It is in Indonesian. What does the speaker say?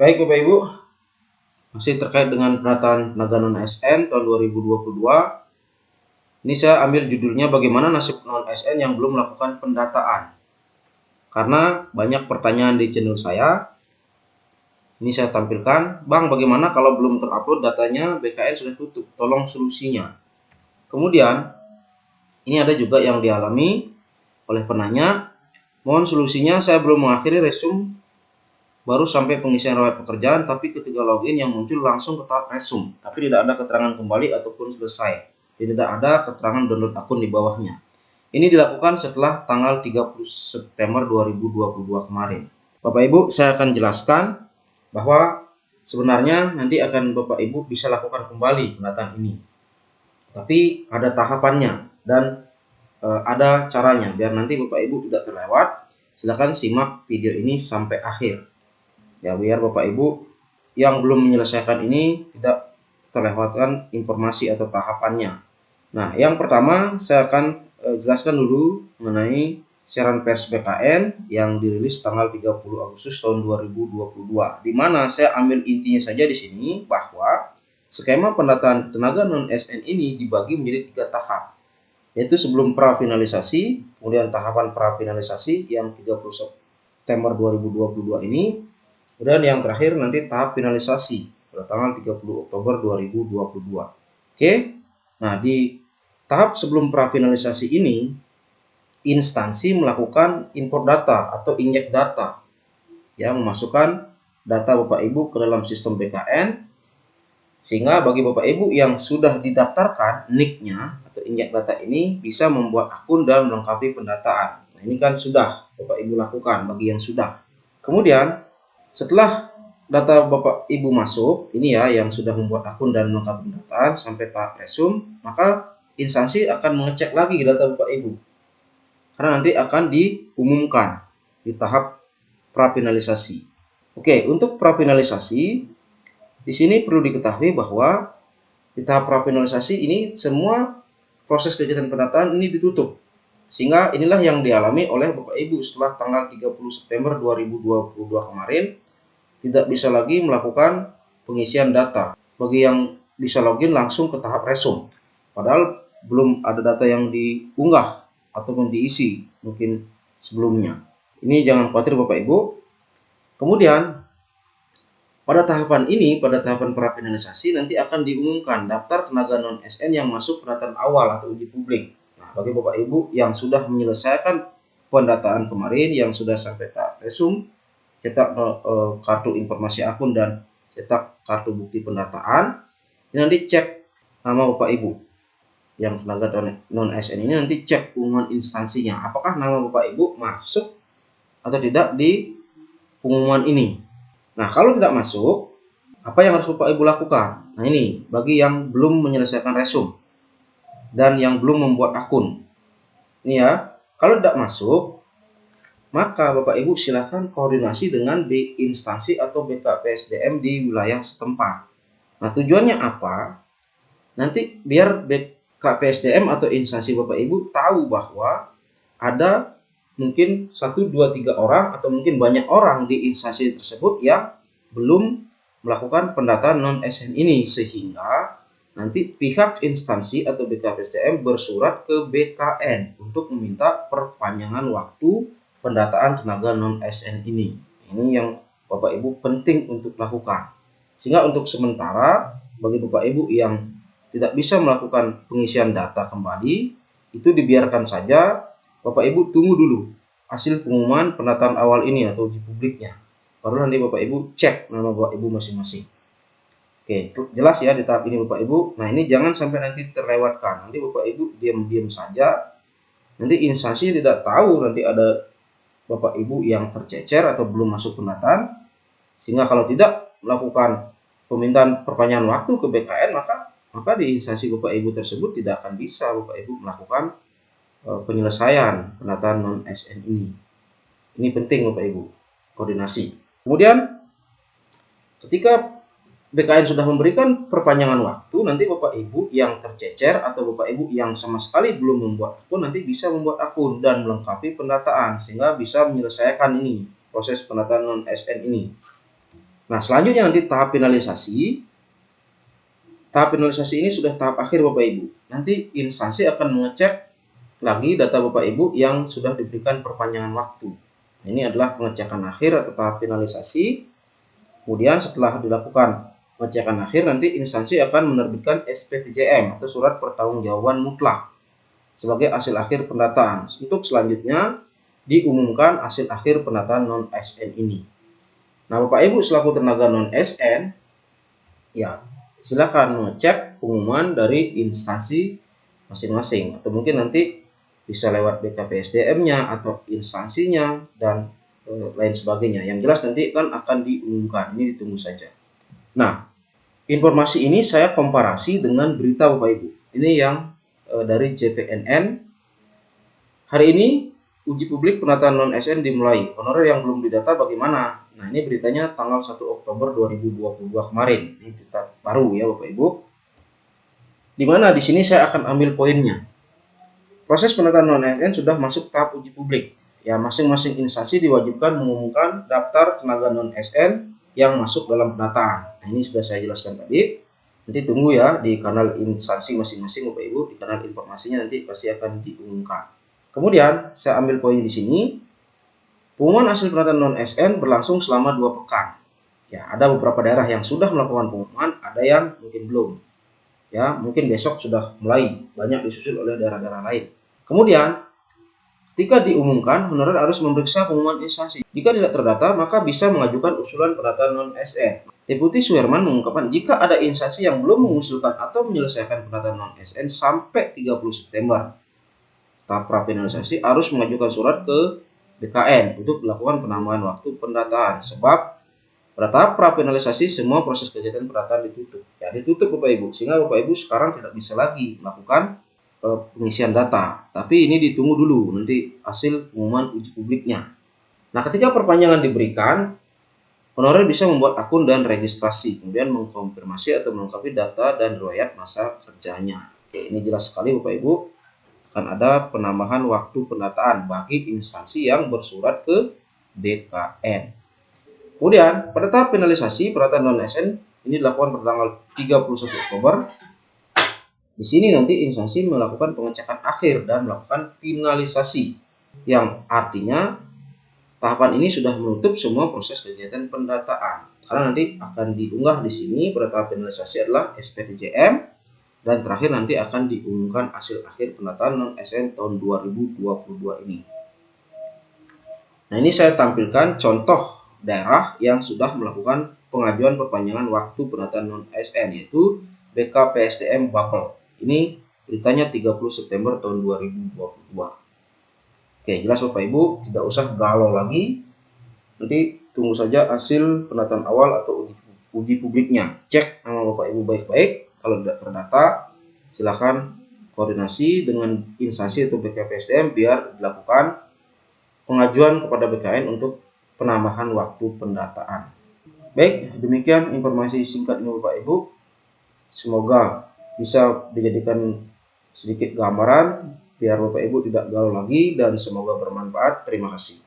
Baik Bapak Ibu, masih terkait dengan pendataan tenaga non-ASN tahun 2022. Ini saya ambil judulnya bagaimana nasib non-ASN yang belum melakukan pendataan. Karena banyak pertanyaan di channel saya. Ini saya tampilkan, Bang bagaimana kalau belum terupload datanya BKN sudah tutup, tolong solusinya. Kemudian, ini ada juga yang dialami oleh penanya, mohon solusinya saya belum mengakhiri resume baru sampai pengisian riwayat pekerjaan, tapi ketika login yang muncul langsung ke tahap resume, tapi tidak ada keterangan kembali ataupun selesai. Tidak ada keterangan download akun di bawahnya. Ini dilakukan setelah tanggal 30 September 2022 kemarin. Bapak Ibu, saya akan jelaskan bahwa sebenarnya nanti akan Bapak Ibu bisa lakukan kembali pendataan ini. Tapi ada tahapannya dan ada caranya biar nanti Bapak Ibu tidak terlewat. Silakan simak video ini sampai akhir. Ya, biar Bapak Ibu yang belum menyelesaikan ini tidak terlewatkan informasi atau tahapannya. Nah, yang pertama saya akan jelaskan dulu mengenai siaran pers BKN yang dirilis tanggal 30 Agustus tahun 2022. Di mana saya ambil intinya saja di sini bahwa skema pendataan tenaga non-ASN ini dibagi menjadi 3 tahap. Yaitu sebelum prafinalisasi, kemudian tahapan prafinalisasi yang 30 September 2022 ini, kemudian yang terakhir nanti tahap finalisasi pada tanggal 30 Oktober 2022. Oke. Nah, di tahap sebelum prafinalisasi ini, instansi melakukan import data atau inject data. Ya, memasukkan data Bapak Ibu ke dalam sistem BKN, sehingga bagi Bapak Ibu yang sudah didaftarkan NIK-nya atau inject data ini bisa membuat akun dan melengkapi pendataan. Nah, ini kan sudah Bapak Ibu lakukan bagi yang sudah. Kemudian setelah data Bapak Ibu masuk, ini ya yang sudah membuat akun dan melengkapi pendataan sampai tahap resume, maka instansi akan mengecek lagi data Bapak Ibu. Karena nanti akan diumumkan di tahap prafinalisasi. Oke, untuk prafinalisasi di sini perlu diketahui bahwa di tahap prafinalisasi ini semua proses kegiatan pendataan ini ditutup. Sehingga inilah yang dialami oleh Bapak Ibu setelah tanggal 30 September 2022 kemarin, tidak bisa lagi melakukan pengisian data. Bagi yang bisa login langsung ke tahap resume. Padahal belum ada data yang diunggah ataupun diisi mungkin sebelumnya. Ini jangan khawatir Bapak Ibu. Kemudian pada tahapan ini, pada tahapan prafinalisasi nanti akan diumumkan daftar tenaga non-ASN yang masuk pendataan awal atau uji publik. Nah, bagi Bapak Ibu yang sudah menyelesaikan pendataan kemarin, yang sudah sampai tahap resume, cetak kartu informasi akun dan cetak kartu bukti pendataan. Ini nanti cek nama Bapak Ibu yang tenaga non-ASN ini, nanti cek pengumuman instansinya apakah nama Bapak Ibu masuk atau tidak di pengumuman ini. Nah, kalau tidak masuk, apa yang harus Bapak Ibu lakukan? Nah, ini bagi yang belum menyelesaikan resume dan yang belum membuat akun. Ini ya, kalau tidak masuk, maka Bapak Ibu silakan koordinasi dengan instansi atau BKPSDM di wilayah setempat. Nah, tujuannya apa? Nanti biar BKPSDM atau instansi Bapak Ibu tahu bahwa ada mungkin 1, 2, 3 orang atau mungkin banyak orang di instansi tersebut yang belum melakukan pendataan non-ASN ini, sehingga nanti pihak instansi atau BKPSDM bersurat ke BKN untuk meminta perpanjangan waktu pendataan tenaga non-ASN ini. Ini yang Bapak Ibu penting untuk lakukan. Sehingga untuk sementara bagi Bapak Ibu yang tidak bisa melakukan pengisian data kembali, itu dibiarkan saja. Bapak Ibu tunggu dulu hasil pengumuman pendataan awal ini atau uji publiknya. Baru nanti Bapak Ibu cek nama Bapak Ibu masing-masing. Oke, jelas ya di tahap ini Bapak Ibu. Nah, ini jangan sampai nanti terlewatkan. Nanti Bapak Ibu diam-diam saja. Nanti instansi tidak tahu nanti ada Bapak Ibu yang tercecer atau belum masuk pendataan, sehingga kalau tidak melakukan permintaan perpanjangan waktu ke BKN, maka di instansi Bapak Ibu tersebut tidak akan bisa Bapak Ibu melakukan penyelesaian pendataan non-ASN ini. Ini penting Bapak Ibu, koordinasi. Kemudian ketika BKN sudah memberikan perpanjangan waktu, nanti Bapak Ibu yang tercecer atau Bapak Ibu yang sama sekali belum membuat akun nanti bisa membuat akun dan melengkapi pendataan sehingga bisa menyelesaikan ini proses pendataan non-ASN ini. Nah, selanjutnya nanti tahap finalisasi. Tahap finalisasi ini sudah tahap akhir Bapak Ibu. Nanti instansi akan mengecek lagi data Bapak Ibu yang sudah diberikan perpanjangan waktu. Ini adalah pengecekan akhir atau tahap finalisasi. Kemudian setelah dilakukan pengecekan akhir, nanti instansi akan menerbitkan SPTJM atau surat pertanggungjawaban mutlak sebagai hasil akhir pendataan. Untuk selanjutnya diumumkan hasil akhir pendataan non-ASN ini. Nah, Bapak Ibu selaku tenaga non-ASN, ya silakan mengecek pengumuman dari instansi masing-masing, atau mungkin nanti bisa lewat BKPSDM-nya atau instansinya dan lain sebagainya. Yang jelas nanti kan akan diumumkan, ini ditunggu saja. Nah, informasi ini saya komparasi dengan berita Bapak Ibu. Ini yang dari JPNN. Hari ini uji publik penataan non-ASN dimulai. Honorer yang belum didata bagaimana? Nah, ini beritanya tanggal 1 Oktober 2022 kemarin. Ini berita baru ya Bapak Ibu. Di mana di sini saya akan ambil poinnya. Proses penataan non-ASN sudah masuk tahap uji publik. Ya, masing-masing instansi diwajibkan mengumumkan daftar tenaga non-ASN yang masuk dalam penataan. Nah, ini sudah saya jelaskan tadi. Nanti tunggu ya di kanal instansi masing-masing Bapak Ibu, di kanal informasinya nanti pasti akan diumumkan. Kemudian saya ambil poin di sini. Pengumuman hasil penataan non-ASN berlangsung selama 2 pekan. Ya, ada beberapa daerah yang sudah melakukan pengumuman, ada yang mungkin belum. Ya, mungkin besok sudah mulai, banyak disusul oleh daerah-daerah lain. Kemudian, ketika diumumkan, honorer harus memeriksa pengumuman instansi. Jika tidak terdata, maka bisa mengajukan usulan penataan non-ASN. Deputi Suherman mengungkapkan, jika ada instansi yang belum mengusulkan atau menyelesaikan penataan non-ASN sampai 30 September, tahap prafinalisasi harus mengajukan surat ke BKN untuk melakukan penambahan waktu pendataan. Sebab pada tahap prafinalisasi semua proses kegiatan pendataan ditutup. Ya, ditutup Bapak Ibu, sehingga Bapak Ibu sekarang tidak bisa lagi melakukan pengisian data. Tapi ini ditunggu dulu nanti hasil pengumuman uji publiknya. Nah, ketika perpanjangan diberikan, honorer bisa membuat akun dan registrasi, kemudian mengkonfirmasi atau melengkapi data dan riwayat masa kerjanya. Oke, ini jelas sekali Bapak Ibu, akan ada penambahan waktu pendataan bagi instansi yang bersurat ke BKN. Kemudian, pada tahap finalisasi penataan non-ASN ini dilakukan pada tanggal 31 Oktober. Di sini nanti instansi melakukan pengecekan akhir dan melakukan finalisasi, yang artinya tahapan ini sudah menutup semua proses kegiatan pendataan. Karena nanti akan diunggah di sini pada tahap finalisasi adalah SPTJM, dan terakhir nanti akan diumumkan hasil akhir pendataan non-ASN tahun 2022 ini. Nah, ini saya tampilkan contoh daerah yang sudah melakukan pengajuan perpanjangan waktu pendataan non-ASN, yaitu BKPSDM Bapel. Ini beritanya 30 September tahun 2022. Oke, jelas Bapak Ibu, tidak usah galau lagi. Nanti tunggu saja hasil pendataan awal atau uji publiknya. Cek nama Bapak Ibu baik-baik. Kalau tidak terdata, silakan koordinasi dengan instansi atau BKPSDM biar dilakukan pengajuan kepada BKN untuk penambahan waktu pendataan. Baik, demikian informasi singkat ini Bapak Ibu. Semoga bisa dijadikan sedikit gambaran biar Bapak Ibu tidak galau lagi dan semoga bermanfaat. Terima kasih.